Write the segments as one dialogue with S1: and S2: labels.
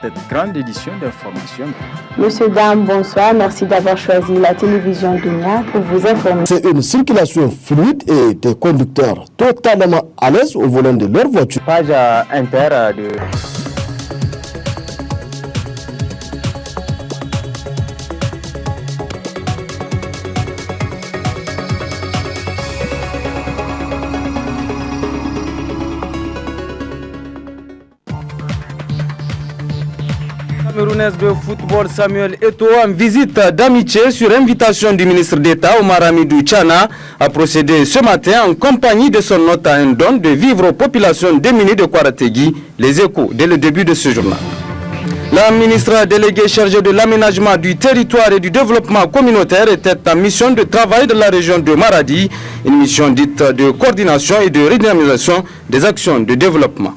S1: cette grande édition d'information.
S2: Monsieur, dame, bonsoir. Merci d'avoir choisi la télévision Dunia pour vous informer.
S3: C'est une circulation fluide et des conducteurs totalement à l'aise au volant de leur voiture.
S1: Page inter de... Camerounaise de football Samuel Eto'o en visite d'amitié sur invitation du ministre d'État Omar Hamidou Tchana a procédé ce matin en compagnie de son hôte à un don de vivres aux populations démunies de Kwarategi. Les Échos dès le début de ce journal. La ministre déléguée chargée de l'aménagement du territoire et du développement communautaire était en mission de travail de la région de Maradi, une mission dite de coordination et de redynamisation des actions de développement.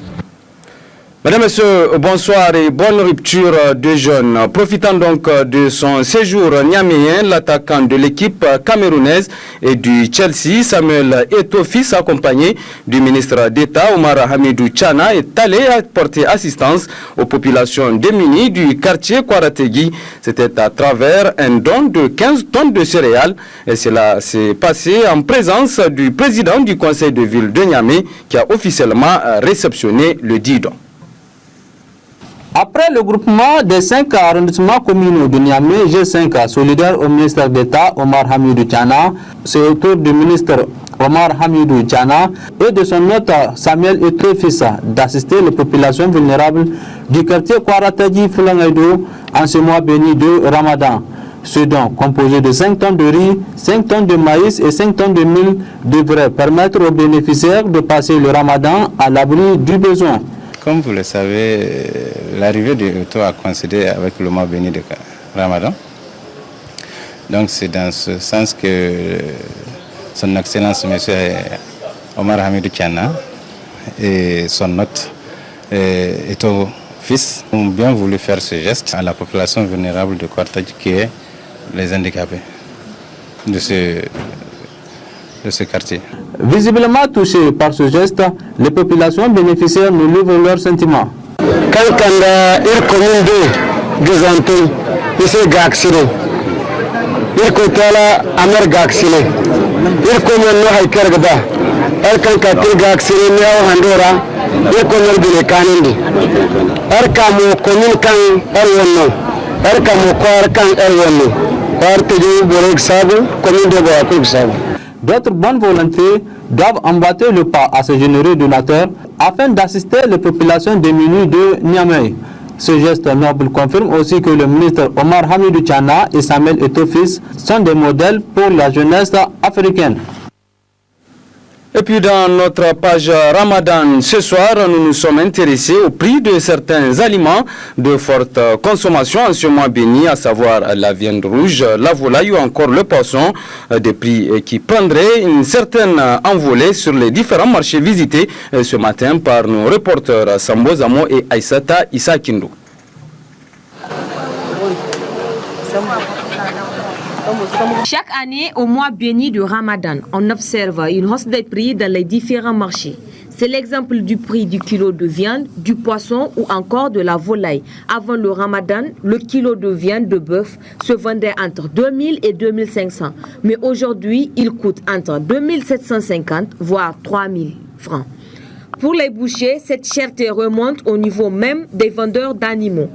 S1: Mesdames et messieurs, bonsoir et bonne rupture de jeunes. Profitant donc de son séjour niaméen, l'attaquant de l'équipe camerounaise et du Chelsea, Samuel Eto'o, fils accompagné du ministre d'État Omar Hamidou Tchana, est allé apporter assistance aux populations démunies du quartier Kwarategi. C'était à travers un don de 15 tonnes de céréales. Et cela s'est passé en présence du président du conseil de ville de Niamey qui a officiellement réceptionné le dit don.
S4: Après le groupement des 5 arrondissements communaux de Niamey, G5, solidaire au ministère d'État Omar Hamidou Tchana, c'est au tour du ministre Omar Hamidou Tchana et de son hôte Samuel Eto'o fils d'assister les populations vulnérables du quartier Kwarategi Fulangaido en ce mois béni de Ramadan. Ce don, composé de 5 tonnes de riz, 5 tonnes de maïs et 5 tonnes de mil, devrait permettre aux bénéficiaires de passer le Ramadan à l'abri du besoin.
S5: Comme vous le savez, l'arrivée de Eto'o a coïncidé avec le mois béni de Ramadan. Donc c'est dans ce sens que son Excellence M. Omar Hamidou Tchana et son hôte Eto'o fils ont bien voulu faire ce geste à la population vulnérable de Kwarategi qui est les handicapés de ce quartier.
S4: Visiblement touchés par ce geste, les populations bénéficiaires nous livrent leurs sentiments.
S3: Kalkanda ir commune de Gizantou, ici Gaxile. Ir Kotala Amer Gaxile. Ir commune no Haikergba. El Kankatil Gaxile Niao Handora. Ir commune de Kanindi. Er Kamu commune Kan Erwono. Er Kamu Kwar Kan Erwono. Kwar Teju Borek Sabu, commune de Boakuk Sabu.
S4: D'autres bonnes volontés doivent emboîter le pas à ce généreux donateur afin d'assister les populations démunies de Niamey. Ce geste noble confirme aussi que le ministre Omar Hamidou Tchana et Samuel Eto'o fils sont des modèles pour la jeunesse africaine.
S1: Et puis dans notre page Ramadan, ce soir, nous nous sommes intéressés au prix de certains aliments de forte consommation en ce mois béni, à savoir la viande rouge, la volaille ou encore le poisson, des prix qui prendraient une certaine envolée sur les différents marchés visités ce matin par nos reporters Sambo Zamo et Aïssata Issa Kindou.
S6: Chaque année, au mois béni de Ramadan, on observe une hausse des prix dans les différents marchés. C'est l'exemple du prix du kilo de viande, du poisson ou encore de la volaille. Avant le Ramadan, le kilo de viande de bœuf se vendait entre 2000 et 2500. Mais aujourd'hui, il coûte entre 2750 voire 3000 francs. Pour les bouchers, cette cherté remonte au niveau même des vendeurs d'animaux.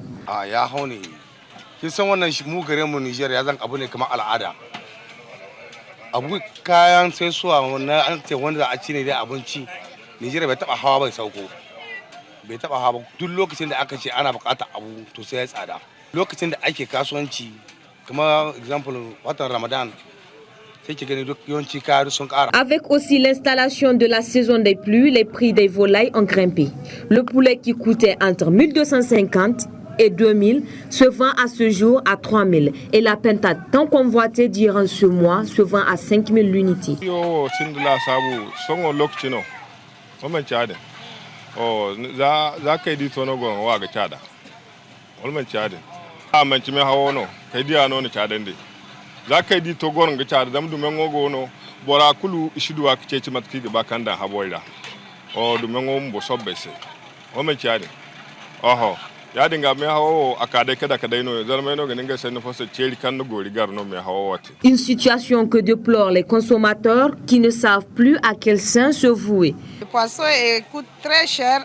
S7: Kin san wannan mu gare mu Niger ya zan abu ne kamar al'ada. Abu kayan sai suwa na an ce wanda a ci ne dai abinci. Niger bai taba hawa bai sauko. Bai taba hawa duk lokacin da aka ce ana bukata abu to sai ya tsada. Lokacin da ake kasuwanci kamar example watan Ramadan sai ki gani duk yawanci kaya sun ƙara.
S6: Avec aussi l'installation de la saison des pluies, les prix des volailles ont grimpé. Le poulet qui coûtait entre 1250 et 2000 se vend à ce jour à 3000 et la pintade tant convoitée durant ce mois se vend à 5000 l'unité.
S8: Yo sindla sabu songo lokchino moment chade oh za kai di tono gon wa ga chada olman chade a man chime hawo no kai di ano ni chade ndi za kai di to gon ga chade dam du mengo go no bora kulu ishidu wa kiche chimat ki ga bakanda haboira o du mengo mbo sobbese olman chade oho ya dinga me hawo akade kada kada no zalma no ganin ga sen fosse ceri kan no gori gar no me hawo wati.
S6: Une situation que déplorent les consommateurs qui ne savent plus à quel sein se vouer.
S9: Le poisson coûte très cher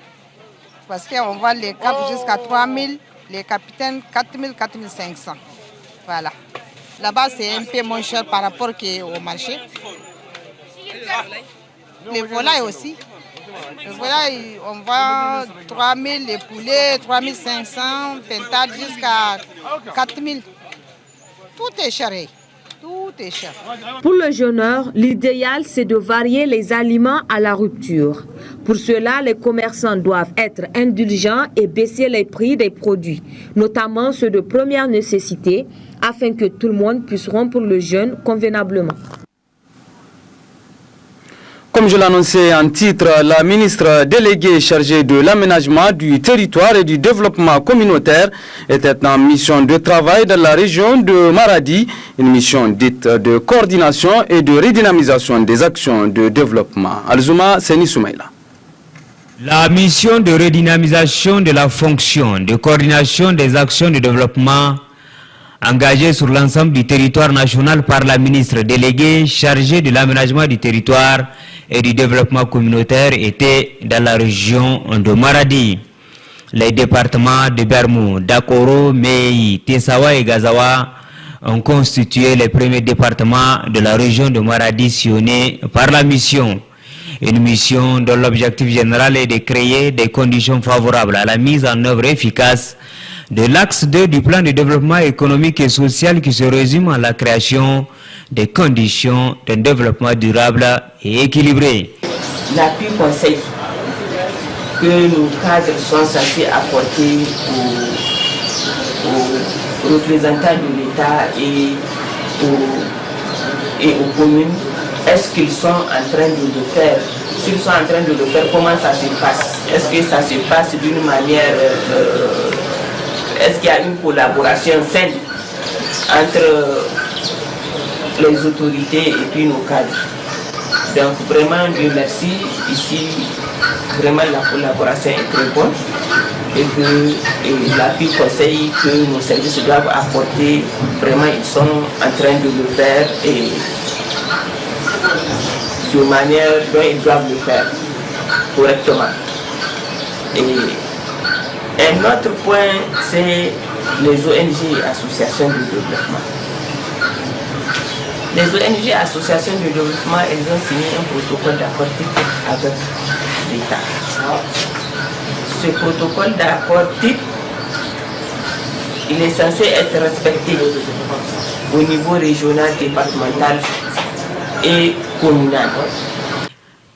S9: parce qu'on vend les capes jusqu'à 3 000, les capitaines 4 000, 4 500. Voilà. Là-bas, c'est un peu moins cher par rapport au marché. Les volailles aussi. Les volailles, on vend 3 000, les poulets, 3 500, pentades jusqu'à 4 000. Tout est cher. Tout est cher.
S6: Pour le jeûneur, l'idéal, c'est de varier les aliments à la rupture. Pour cela, les commerçants doivent être indulgents et baisser les prix des produits, notamment ceux de première nécessité, afin que tout le monde puisse rompre le jeûne convenablement.
S1: Comme je l'annonçais en titre, la ministre déléguée chargée de l'aménagement du territoire et du développement communautaire était en mission de travail dans la région de Maradi, une mission dite de coordination et de redynamisation des actions de développement. Alzouma Seni Soumaïla.
S10: La mission de redynamisation de la fonction de coordination des actions de développement engagée sur l'ensemble du territoire national par la ministre déléguée chargée de l'aménagement du territoire et du développement communautaire était dans la région de Maradi. Les départements de Bermou, Dakoro, Mei, Tessawa et Gazawa ont constitué les premiers départements de la région de Maradi sillonnés par la mission. Une mission dont l'objectif général est de créer des conditions favorables à la mise en œuvre efficace de l'axe 2 du plan de développement économique et social qui se résume à la création des conditions d'un développement durable et équilibré.
S11: L'appui conseil que nos cadres sont censés apporter aux représentants de l'État et aux communes, est-ce qu'ils sont en train de le faire? S'ils sont en train de le faire, comment ça se passe? Est-ce que ça se passe d'une manière... est-ce qu'il y a une collaboration saine entre les autorités et puis nos cadres? Donc vraiment, Dieu merci, ici, vraiment la collaboration est très bonne et que l'appui conseil que nos services doivent apporter, vraiment ils sont en train de le faire et de manière dont ils doivent le faire correctement. Et un autre point, c'est les ONG et associations de développement. Les ONG et associations de développement, elles ont signé un protocole d'accord type avec l'État. Ce protocole d'accord type, il est censé être respecté au niveau régional, départemental et communal.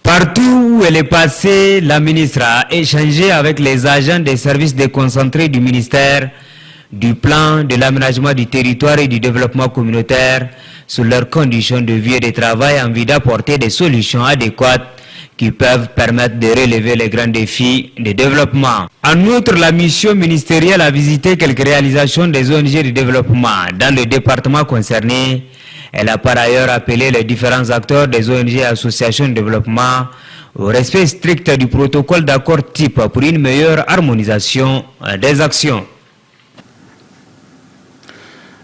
S10: Partout où elle est passée, la ministre a échangé avec les agents des services déconcentrés du ministère du plan de l'aménagement du territoire et du développement communautaire sur leurs conditions de vie et de travail en vue d'apporter des solutions adéquates qui peuvent permettre de relever les grands défis de développement. En outre, la mission ministérielle a visité quelques réalisations des ONG de développement dans le département concerné. Elle a par ailleurs appelé les différents acteurs des ONG et associations de développement au respect strict du protocole d'accord type pour une meilleure harmonisation des actions.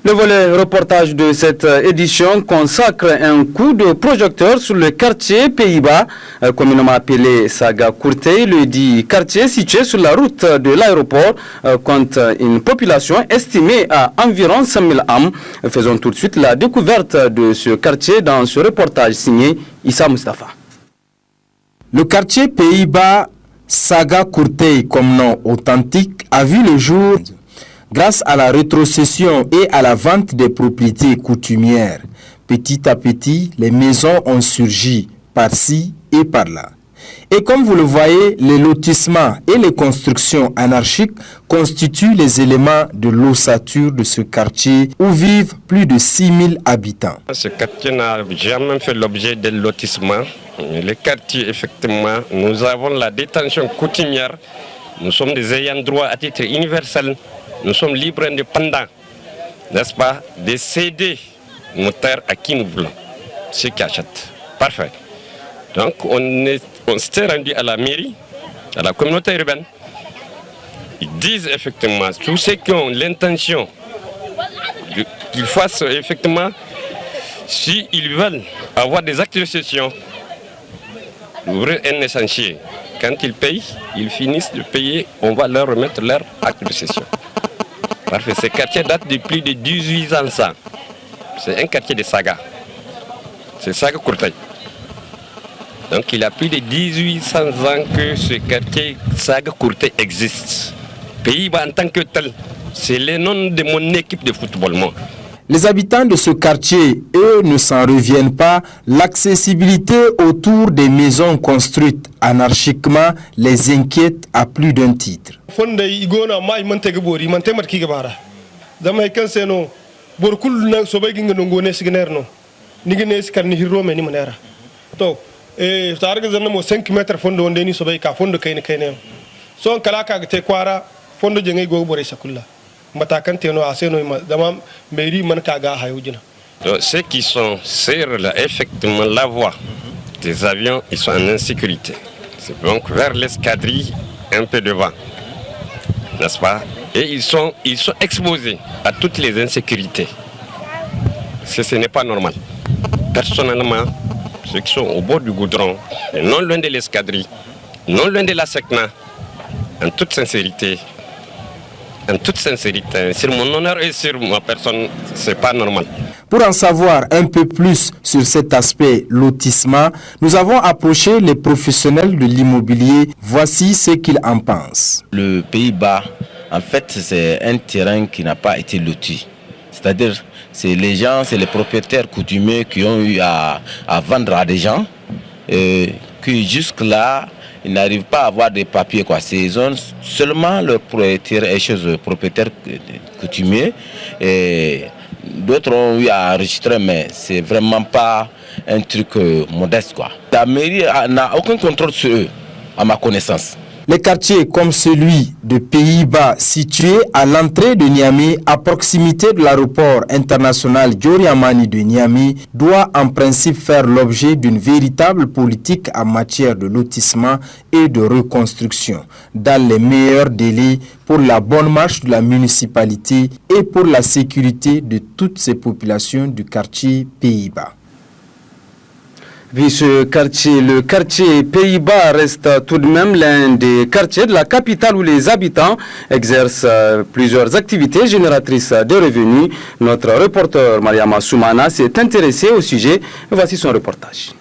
S1: Le volet reportage de cette édition consacre un coup de projecteur sur le quartier Pays-Bas, communément appelé Saga Kurtey. Le dit quartier situé sur la route de l'aéroport compte une population estimée à environ 100 000 âmes. Faisons tout de suite la découverte de ce quartier dans ce reportage signé Issa Mustafa.
S12: Le quartier Pays-Bas, Saga Kurtey comme nom authentique, a vu le jour grâce à la rétrocession et à la vente des propriétés coutumières. Petit à petit, les maisons ont surgi par-ci et par-là. Et comme vous le voyez, les lotissements et les constructions anarchiques constituent les éléments de l'ossature de ce quartier où vivent plus de 6 000 habitants.
S13: Ce quartier n'a jamais fait l'objet de lotissement. Le quartier, effectivement, nous avons la détention coutumière. Nous sommes des ayants droit à titre universel. Nous sommes libres et indépendants, n'est-ce pas, de céder nos terres à qui nous voulons, ceux qui achètent. Parfait. Donc on s'est rendu à la mairie, à la communauté urbaine, Ils disent effectivement, tous ceux qui ont l'intention qu'ils fassent effectivement, s'ils veulent avoir des actes de cession, ouvrir un échéancier. Quand ils payent, ils finissent de payer, on va leur remettre leur acte de cession. Parce que ce quartier date de plus de 18 ans. C'est un quartier de Saga. C'est Saga Courtaï. Donc il y a plus de 1800 ans que ce quartier Saga Courtaï existe. Pays-Bas en tant que tel, c'est le nom de mon équipe de football. Moi.
S12: Les habitants de ce quartier, eux, ne s'en reviennent pas. L'accessibilité autour des maisons construites anarchiquement les inquiète à plus d'un titre.
S13: Ceux qui sont sur effectivement la voie des avions, ils sont en insécurité. C'est donc vers l'escadrille un peu devant, n'est-ce pas? Et ils sont exposés à toutes les insécurités. Ce n'est pas normal. Personnellement, ceux qui sont au bord du goudron, et non loin de l'escadrille, non loin de la SECNA, en toute sincérité, sur mon honneur et sur ma personne, c'est pas normal.
S12: Pour en savoir un peu plus sur cet aspect lotissement, nous avons approché les professionnels de l'immobilier. Voici ce qu'ils en pensent.
S14: Le Pays-Bas, en fait, c'est un terrain qui n'a pas été loti. C'est-à-dire, c'est les gens, c'est les propriétaires coutumiers qui ont eu à vendre à des gens, qui jusque-là, ils n'arrivent pas à avoir des papiers. C'est seulement le propriétaire et chez eux, propriétaires coutumiers. Et d'autres ont eu à enregistrer, mais c'est vraiment pas un truc modeste. La mairie n'a aucun contrôle sur eux, à ma connaissance.
S12: Les quartiers comme celui de Pays-Bas, situé à l'entrée de Niamey, à proximité de l'aéroport international Diori Hamani de Niamey, doit en principe faire l'objet d'une véritable politique en matière de lotissement et de reconstruction, dans les meilleurs délais pour la bonne marche de la municipalité et pour la sécurité de toutes ces populations du quartier Pays-Bas.
S1: Puis ce quartier, le quartier Pays-Bas reste tout de même l'un des quartiers de la capitale où les habitants exercent plusieurs activités génératrices de revenus. Notre reporter Mariama Soumana s'est intéressé au sujet. Voici son reportage.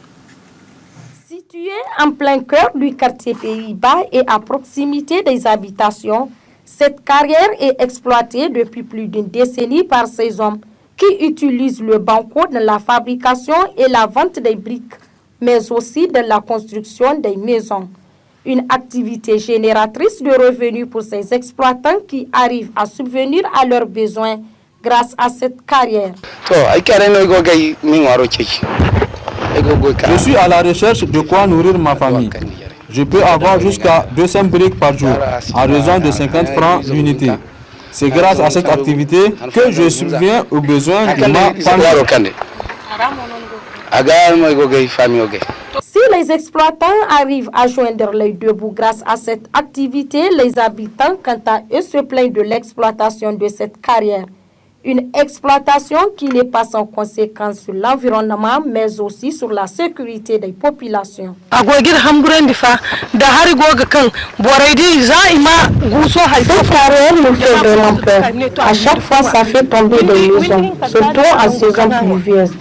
S15: Situé en plein cœur du quartier Pays-Bas et à proximité des habitations, cette carrière est exploitée depuis plus d'une décennie par ces hommes qui utilisent le banco dans la fabrication et la vente des briques, mais aussi dans la construction des maisons. Une activité génératrice de revenus pour ces exploitants qui arrivent à subvenir à leurs besoins grâce à cette carrière.
S4: Je suis à la recherche de quoi nourrir ma famille. Je peux avoir jusqu'à 200 briques par jour, à raison de 50 francs l'unité. C'est grâce à cette activité que je subviens aux besoins de ma famille.
S15: Si les exploitants arrivent à joindre les deux bouts grâce à cette activité, les habitants, quant à eux, se plaignent de l'exploitation de cette carrière. Une exploitation qui n'est pas sans conséquence sur l'environnement, mais aussi sur la sécurité des populations.
S16: Cette
S2: carrière nous fait vraiment peur. À chaque fois, ça fait tomber des maisons, surtout en saison pluvieuse.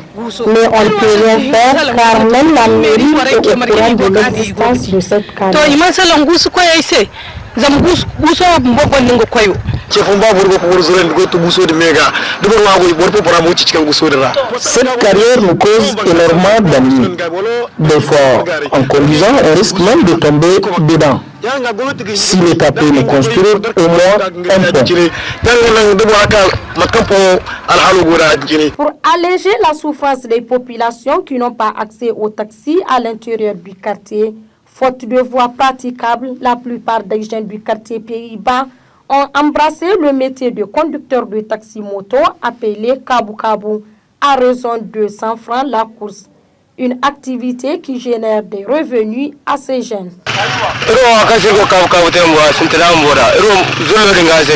S2: Mais on ne peut rien faire car même la mairie est au courant de l'existence de cette carrière.
S3: Cette carrière nous cause énormément d'ennuis. Des fois, en conduisant, on risque même de tomber dedans. Si l'État peut nous construire au moins un pont.
S15: Pour alléger la souffrance des populations qui n'ont pas accès aux taxis à l'intérieur du quartier, faute de voies praticables, la plupart des jeunes du quartier Pays-Bas ont embrassé le métier de conducteur de taxi moto appelé Kabu Kabu à raison de 100 francs la course. une activité qui génère des revenus à ces jeunes.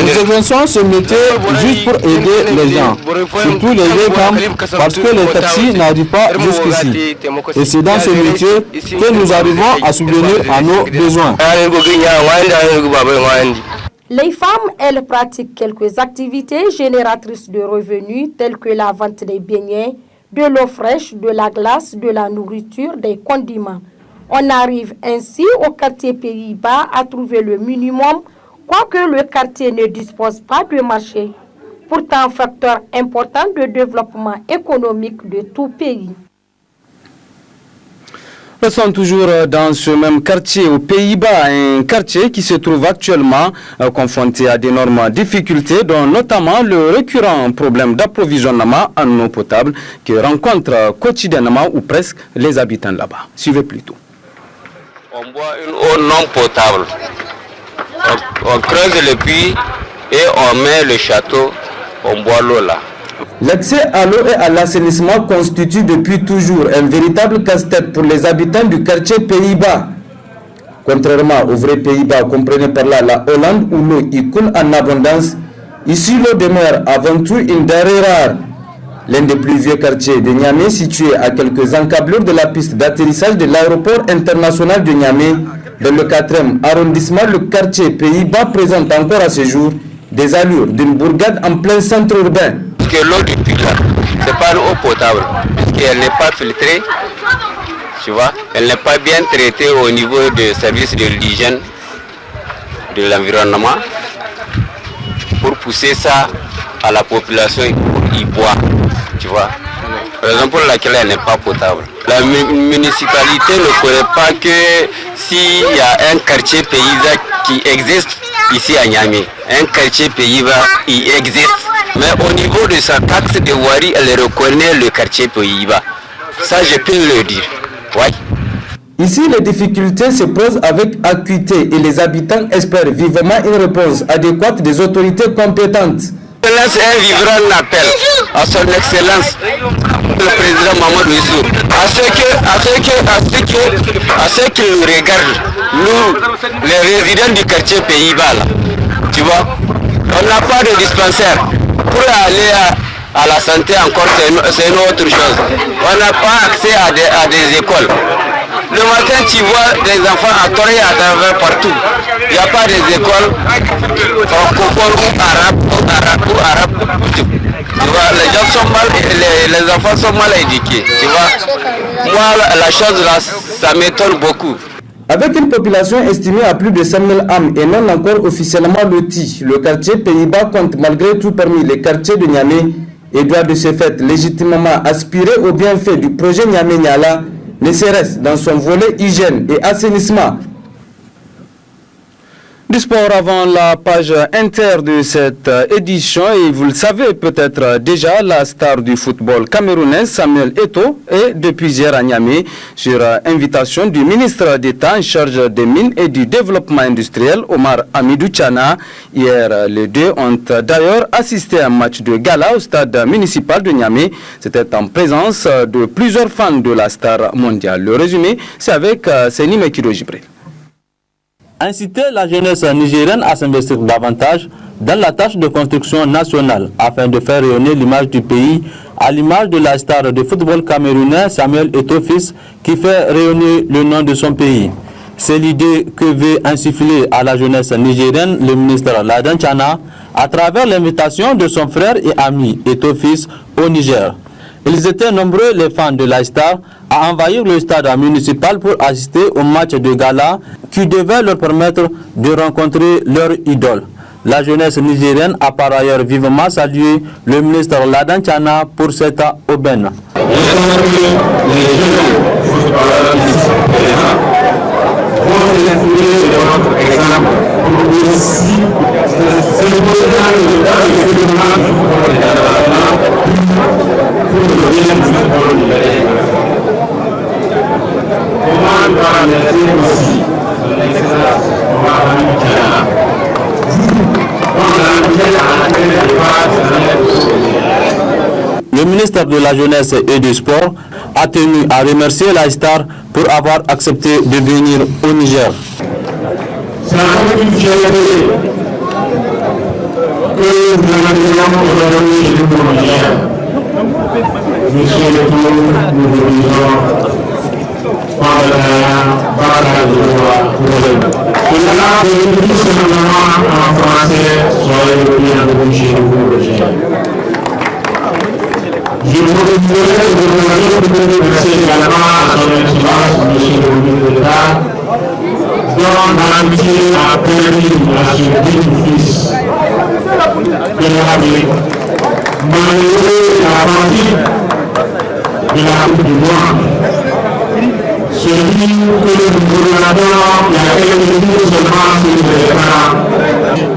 S4: Nous exerçons ce métier juste pour aider les gens, surtout les vieilles femmes, parce que les taxis n'arrivent pas jusqu'ici. Et c'est dans ce métier que nous arrivons à subvenir à nos besoins.
S15: Les femmes, elles pratiquent quelques activités génératrices de revenus telles que la vente des beignets, de l'eau fraîche, de la glace, de la nourriture, des condiments. On arrive ainsi au quartier Pays-Bas à trouver le minimum, quoique le quartier ne dispose pas de marché. Pourtant, facteur important de développement économique de tout pays.
S1: Nous sommes toujours dans ce même quartier aux Pays-Bas, un quartier qui se trouve actuellement confronté à d'énormes difficultés, dont notamment le récurrent problème d'approvisionnement en eau potable que rencontrent quotidiennement ou presque les habitants là-bas. Suivez plutôt.
S16: On boit une eau non potable. On creuse le puits et on met le château, on boit l'eau là.
S1: L'accès à l'eau et à l'assainissement constitue depuis toujours un véritable casse-tête pour les habitants du quartier Pays-Bas. Contrairement aux vrais Pays-Bas, comprenez par là la Hollande où l'eau y coule en abondance, ici l'eau demeure avant tout une denrée rare. L'un des plus vieux quartiers de Niamey, situé à quelques encablures de la piste d'atterrissage de l'aéroport international de Niamey, dans le 4e arrondissement, le quartier Pays-Bas présente encore à ce jour des allures d'une bourgade en plein centre urbain.
S16: Que l'eau du puits là, c'est pas l'eau potable, puisqu'elle n'est pas filtrée, tu vois, elle n'est pas bien traitée au niveau du service de l'hygiène de l'environnement pour pousser ça à la population pour y boire, tu vois. Raison pour laquelle elle n'est pas potable. La municipalité ne connaît pas que s'il y a un quartier paysan qui existe ici à Niamey, un quartier Pays-Bas, il existe. Mais au niveau de sa taxe de Wari, elle reconnaît le quartier Pays-Bas. Ça, je peux le dire. Ouais.
S1: Ici, les difficultés se posent avec acuité et les habitants espèrent vivement une réponse adéquate des autorités compétentes.
S16: Je lance un vibrant appel à son excellence, le président Mamadou Issou, à ceux qui nous regardent, nous, les résidents du quartier Pays-Bas, là, tu vois, on n'a pas de dispensaire. Pour aller à la santé encore, c'est une autre chose. On n'a pas accès à des écoles. Le matin, tu vois des enfants à tort et à travers partout. Il n'y a pas des écoles francophones ou arabes. Tu vois, les gens sont mal, les enfants sont mal éduqués. Tu vois, moi, la chose là, ça m'étonne beaucoup.
S1: Avec une population estimée à plus de 5000 âmes et non encore officiellement lotie, le quartier Pays-Bas compte malgré tout parmi les quartiers de Niamey et doit de ce fait légitimement aspirer au bienfait du projet Niamey-Niala, ne serait-ce dans son volet hygiène et assainissement. Du sport avant la page inter de cette édition et vous le savez peut-être déjà, la star du football camerounais Samuel Eto'o est depuis hier à Niamey sur invitation du ministre d'État en charge des mines et du développement industriel Omar Hamidou Tchana. Hier, les deux ont d'ailleurs assisté à un match de gala au stade municipal de Niamey. C'était en présence de plusieurs fans de la star mondiale. Le résumé, c'est avec Seni Mekido Jibril.
S4: Inciter la jeunesse nigérienne à s'investir davantage dans la tâche de construction nationale afin de faire rayonner l'image du pays à l'image de la star de football camerounais Samuel Eto'o fils qui fait rayonner le nom de son pays. C'est l'idée que veut insuffler à la jeunesse nigérienne le ministre Ladan Tchana à travers l'invitation de son frère et ami Eto'o fils au Niger. Ils étaient nombreux, les fans de la star, à envahir le stade municipal pour assister au match de gala qui devait leur permettre de rencontrer leur idole. La jeunesse nigérienne a par ailleurs vivement salué le ministre Ladan Tchana pour cette aubaine. Le ministre de la Jeunesse et du Sport a tenu à remercier la Star pour avoir accepté de venir au Niger.
S17: C'est avec une fierté que nous accueillons aujourd'hui chez nous au Niger. Monsieur le Président, nous vous disons par la loi. Cela veut tout simplement en français, soyez le bienvenu chez nous au Niger. Je voudrais vous remercier également à son Excellence, Monsieur le ministre d'État, dont l'amitié a permis à ce digne fils de l'Afrique, malgré la partie de la Coupe du Monde, celui que nous regardons il y a quelques jours seulement sur l'écran,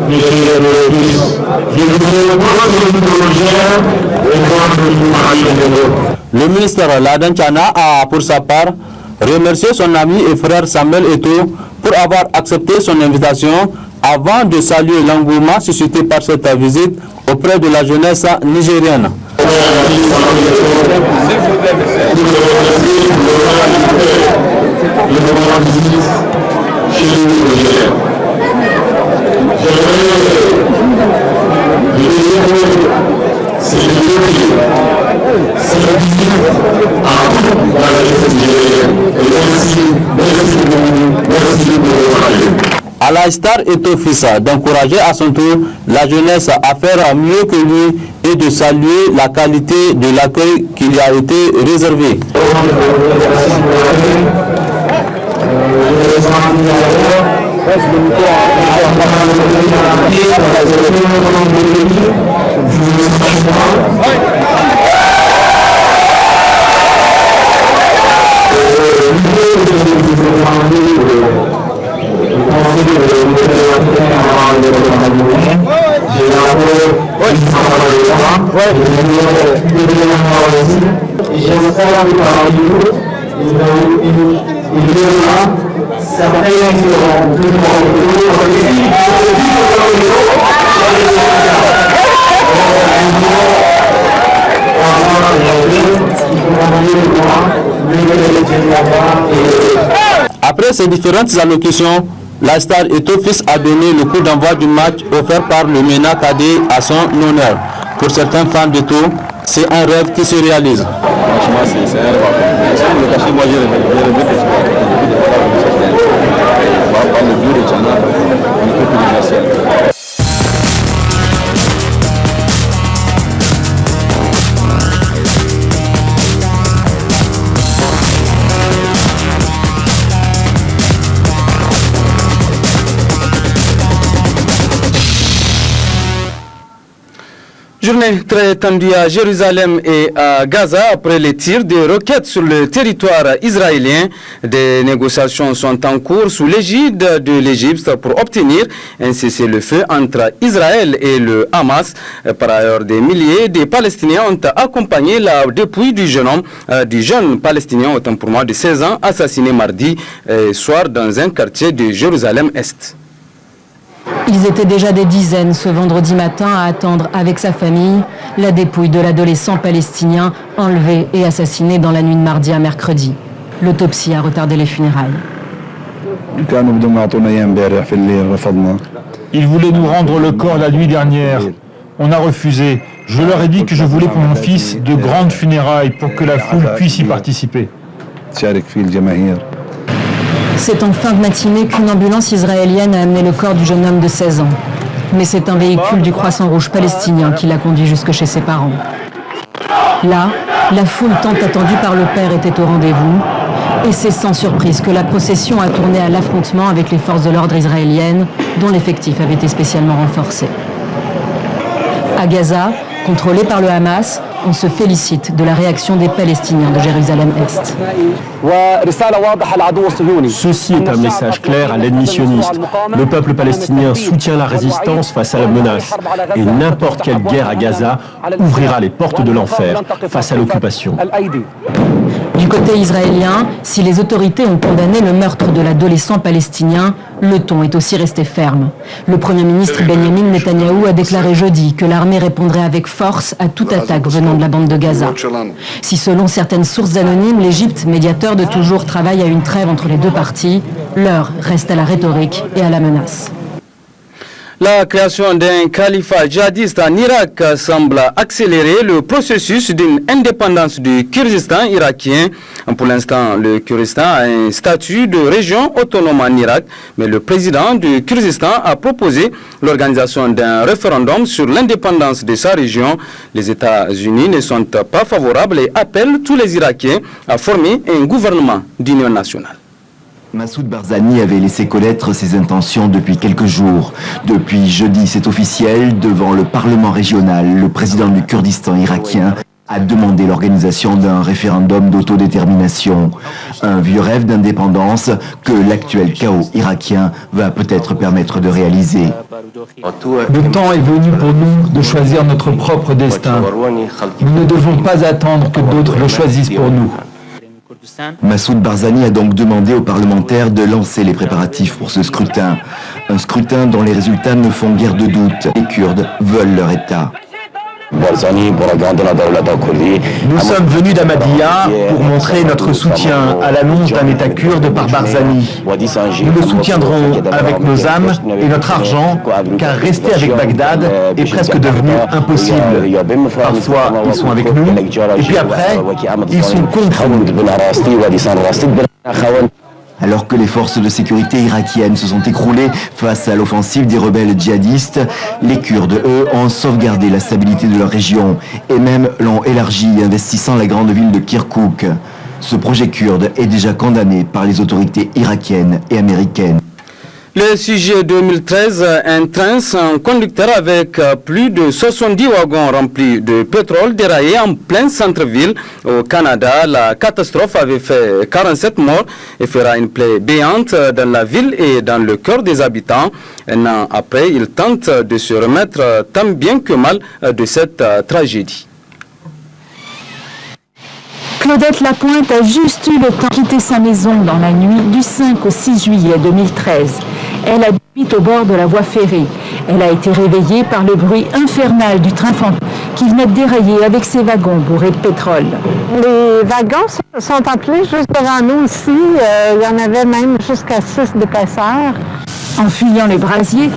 S17: Monsieur le fils, je vous propose une projet et votre
S4: Le ministre Ladan Chana a, pour sa part, remercié son ami et frère Samuel Eto'o pour avoir accepté son invitation avant de saluer l'engouement suscité par cette visite auprès de la jeunesse nigérienne. À la Star Eto'o fils d'encourager à son tour la jeunesse à faire mieux que lui et de saluer la qualité de l'accueil qui lui a été réservé. Après ces différentes allocutions, la Star Eto'o fils a donné le coup d'envoi du match offert par le MENA Cadet à son honneur. Pour certains fans d'Eto'o, c'est un rêve qui se réalise.
S18: Franchement, c'est un rêve. Moi, j'ai rêvé que par le bureau de Tchana, on ne peut plus le.
S1: Journée très tendue à Jérusalem et à Gaza après les tirs de roquettes sur le territoire israélien. Des négociations sont en cours sous l'égide de l'Égypte pour obtenir un cessez-le-feu entre Israël et le Hamas. Par ailleurs, des milliers de Palestiniens ont accompagné la dépouille du jeune Palestinien, autant pour moi de 16 ans, assassiné mardi soir dans un quartier de Jérusalem-Est.
S19: Ils étaient déjà des dizaines ce vendredi matin à attendre avec sa famille la dépouille de l'adolescent palestinien enlevé et assassiné dans la nuit de mardi à mercredi. L'autopsie a retardé les funérailles.
S20: Ils voulaient nous rendre le corps la nuit dernière. On a refusé. Je leur ai dit que je voulais pour mon fils de grandes funérailles pour que la foule puisse y participer.
S19: C'est en fin de matinée qu'une ambulance israélienne a amené le corps du jeune homme de 16 ans. Mais c'est un véhicule du Croissant Rouge palestinien qui l'a conduit jusque chez ses parents. Là, la foule tant attendue par le père était au rendez-vous. Et c'est sans surprise que la procession a tourné à l'affrontement avec les forces de l'ordre israéliennes, dont l'effectif avait été spécialement renforcé. À Gaza, contrôlé par le Hamas, on se félicite de la réaction des Palestiniens de Jérusalem-Est.
S21: Ceci est un message clair à l'ennemi sioniste. Le peuple palestinien soutient la résistance face à la menace. Et n'importe quelle guerre à Gaza ouvrira les portes de l'enfer face à l'occupation.
S19: Du côté israélien, si les autorités ont condamné le meurtre de l'adolescent palestinien, Le ton est aussi resté ferme. Le Premier ministre Benjamin Netanyahou a déclaré jeudi que l'armée répondrait avec force à toute attaque venant de la bande de Gaza. Si selon certaines sources anonymes, l'Égypte, médiateur de toujours, travaille à une trêve entre les deux parties, l'heure reste à la rhétorique et à la menace.
S1: La création d'un califat djihadiste en Irak semble accélérer le processus d'une indépendance du Kurdistan irakien. Pour l'instant, le Kurdistan a un statut de région autonome en Irak, mais le président du Kurdistan a proposé l'organisation d'un référendum sur l'indépendance de sa région. Les États-Unis ne sont pas favorables et appellent tous les Irakiens à former un gouvernement d'union nationale.
S5: Massoud Barzani avait laissé connaître ses intentions depuis quelques jours. Depuis jeudi, c'est officiel, devant le Parlement régional, le président du Kurdistan irakien a demandé l'organisation d'un référendum d'autodétermination. Un vieux rêve d'indépendance que l'actuel chaos irakien va peut-être permettre de réaliser.
S20: Le temps est venu pour nous de choisir notre propre destin. Nous ne devons pas attendre que d'autres le choisissent pour nous.
S5: Massoud Barzani a donc demandé aux parlementaires de lancer les préparatifs pour ce scrutin. Un scrutin dont les résultats ne font guère de doute. Les Kurdes veulent leur État.
S21: Nous sommes venus d'Ahmadiyya pour montrer notre soutien à l'annonce d'un État kurde par Barzani. Nous le soutiendrons avec nos âmes et notre argent, car rester avec Bagdad est presque devenu impossible. Parfois, ils sont avec nous, et puis après, ils sont contre nous.
S5: Alors que les forces de sécurité irakiennes se sont écroulées face à l'offensive des rebelles djihadistes, les Kurdes, eux, ont sauvegardé la stabilité de leur région et même l'ont élargie, investissant la grande ville de Kirkouk. Ce projet kurde est déjà condamné par les autorités irakiennes et américaines.
S1: Le sujet 2013, un train sans conducteur avec plus de 70 wagons remplis de pétrole déraillé en plein centre-ville au Canada. La catastrophe avait fait 47 morts et fera une plaie béante dans la ville et dans le cœur des habitants. Un an après, il tente de se remettre tant bien que mal de cette tragédie.
S22: Claudette Lapointe a juste eu le temps de quitter sa maison dans la nuit du 5 au 6 juillet 2013. Elle habite au bord de la voie ferrée. Elle a été réveillée par le bruit infernal du train fantôme qui venait de dérailler avec ses wagons bourrés de pétrole.
S2: Les wagons sont emplis juste devant nous ici. Il y en avait même jusqu'à 6 d'épaisseur.
S22: En fuyant les brasiers,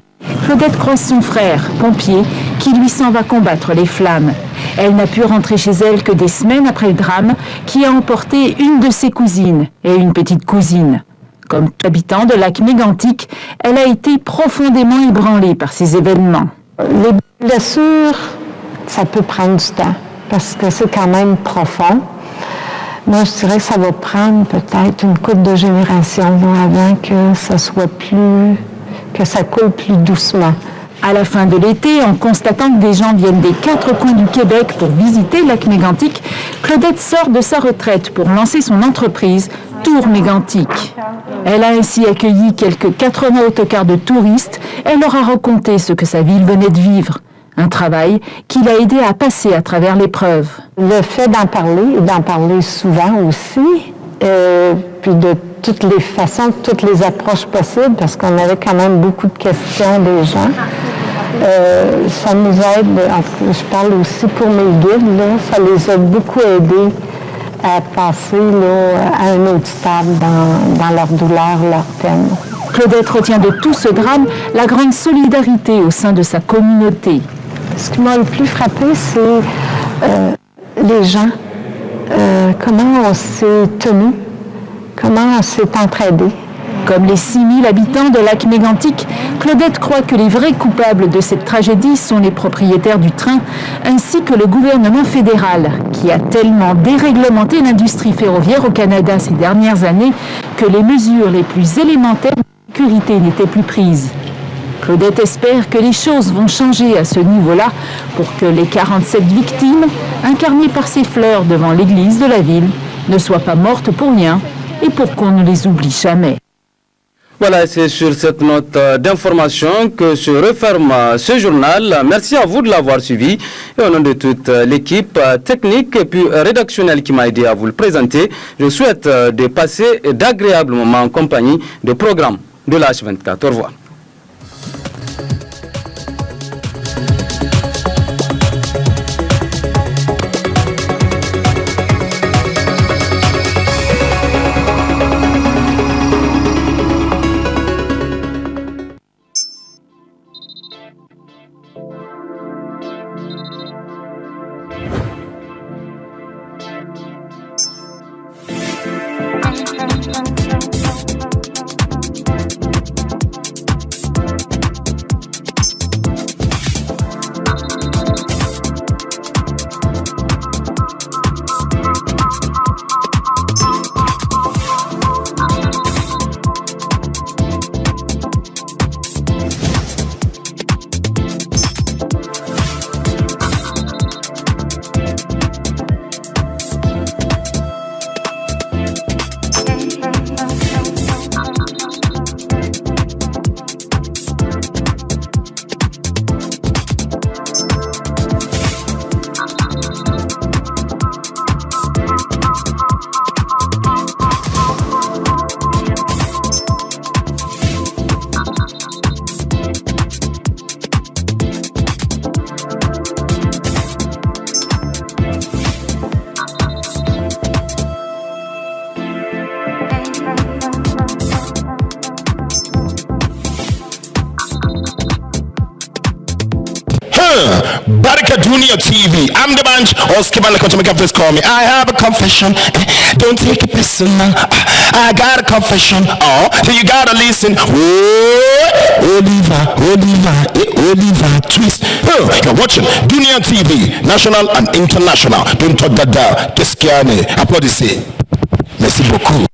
S22: Claudette croise son frère, pompier, qui lui s'en va combattre les flammes. Elle n'a pu rentrer chez elle que des semaines après le drame qui a emporté une de ses cousines et une petite cousine. Comme tout habitant de lac Mégantic, elle a été profondément ébranlée par ces événements.
S2: Les blessures, ça peut prendre du temps parce que c'est quand même profond. Moi, je dirais que ça va prendre peut-être une couple de générations avant que ça soit que ça coule plus doucement.
S22: À la fin de l'été, en constatant que des gens viennent des 4 coins du Québec pour visiter le lac Mégantic, Claudette sort de sa retraite pour lancer son entreprise Tour Mégantic. Elle a ainsi accueilli quelques 80 autocars de touristes. Elle leur a raconté ce que sa ville venait de vivre. Un travail qui l'a aidé à passer à travers l'épreuve.
S2: Le fait d'en parler souvent aussi, puis de toutes les façons, toutes les approches possibles, parce qu'on avait quand même beaucoup de questions des gens. Ça nous aide, je parle aussi pour mes guides, là, ça les a beaucoup aidés à passer à un autre stade dans leur douleur, leur peine.
S22: Claudette retient de tout ce drame la grande solidarité au sein de sa communauté.
S2: Ce qui m'a le plus frappé, c'est les gens, comment on s'est tenus, comment on s'est entraidés.
S22: Comme les 6000 habitants de lac Mégantic, Claudette croit que les vrais coupables de cette tragédie sont les propriétaires du train, ainsi que le gouvernement fédéral, qui a tellement déréglementé l'industrie ferroviaire au Canada ces dernières années que les mesures les plus élémentaires de sécurité n'étaient plus prises. Claudette espère que les choses vont changer à ce niveau-là pour que les 47 victimes, incarnées par ces fleurs devant l'église de la ville, ne soient pas mortes pour rien et pour qu'on ne les oublie jamais.
S1: Voilà, c'est sur cette note d'information que se referme ce journal. Merci à vous de l'avoir suivi. Et au nom de toute l'équipe technique et puis rédactionnelle qui m'a aidé à vous le présenter, je souhaite de passer d'agréables moments en compagnie de programmes de la H24. Au revoir.
S7: Barika Dunia TV. I'm the bunch. Oskiman come to make up this call me. I have a confession. Don't take it personal. I got a confession. Oh, so you gotta listen. Oliver twist. You're watching Dunia TV, national and international. Don't talk that down. Qu'est-ce qu'il y a? Applaudissez. Merci beaucoup.